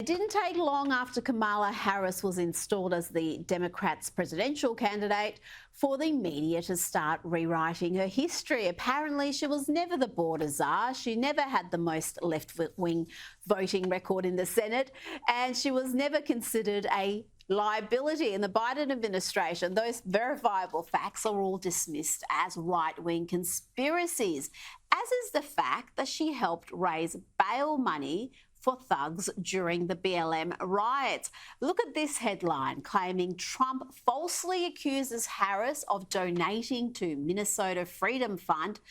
didn't take long after Kamala Harris was installed as the Democrats' presidential candidate for the media to start rewriting her history. Apparently, she was never the border czar. She never had the most left-wing voting record in the Senate, and she was never considered a liability in the Biden administration. Those verifiable facts are all dismissed as right-wing conspiracies, as is the fact that she helped raise bail money for thugs during the BLM riots. Look at this headline claiming Trump falsely accuses Harris of donating to Minnesota Freedom Fund,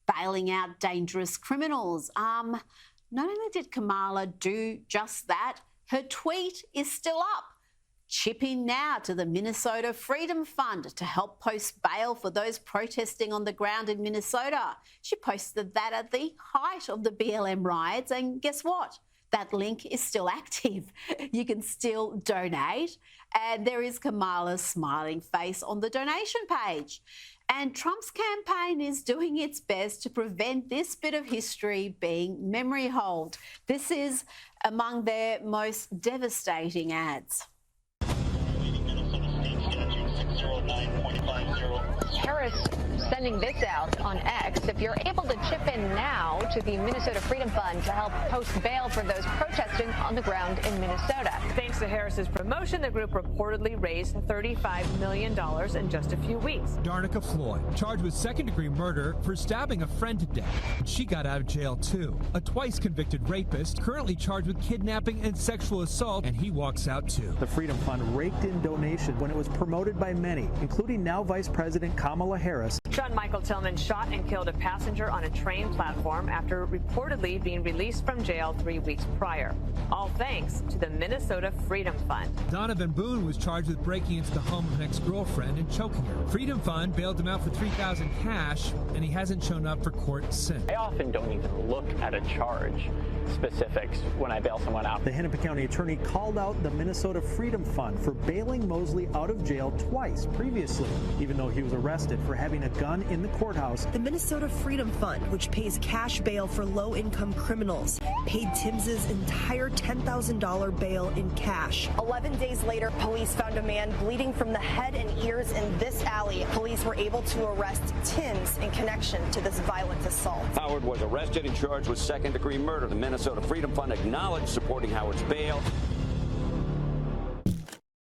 bailing out dangerous criminals. Not only did Kamala do just that, her tweet is still up. Chip in now to the Minnesota Freedom Fund to help post bail for those protesting on the ground in Minnesota. She posted that at the height of the BLM riots, and guess what? That link is still active. You can still donate, and there is Kamala's smiling face on the donation page. And Trump's campaign is doing its best to prevent this bit of history being memory holed. This is among their most devastating ads. Harris sending this out on X. If you're able to chip in now to the Minnesota Freedom Fund to help post bail for those protesting on the ground in Minnesota. Thanks to Harris's promotion, the group reportedly raised $35 million in just a few weeks. Darnica Floyd, charged with second-degree murder for stabbing a friend to death. She got out of jail, too. A twice-convicted rapist, currently charged with kidnapping and sexual assault, and he walks out, too. The Freedom Fund raked in donations when it was promoted by many, including now Vice President Kamala Harris. Sean Michael Tillman shot and killed a passenger on a train platform after reportedly being released from jail 3 weeks prior. All thanks to the Minnesota Freedom Fund. Donovan Boone was charged with breaking into the home of an ex-girlfriend and choking her. Freedom Fund bailed him out for $3,000 cash, and he hasn't shown up for court since. I often don't even look at a charge specifics when I bail someone out. The Hennepin County attorney called out the Minnesota Freedom Fund for bailing Mosley out of jail twice previously, even though he was arrested for having a gun in the courthouse. The Minnesota Freedom Fund, which pays cash bail for low-income criminals, paid Tims's entire $10,000 bail in cash. 11 days later, police found a man bleeding from the head and ears in this alley. Police were able to arrest Tims in connection to this violent assault. Howard was arrested and charged with second-degree murder. The Minnesota Freedom Fund acknowledged supporting Howard's bail.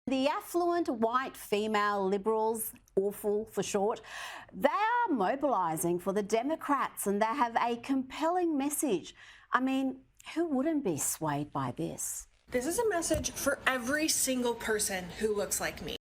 The affluent white female liberals, awful for short, they are mobilising for the Democrats, and they have a compelling message. I mean, who wouldn't be swayed by this? This is a message for every single person who looks like me.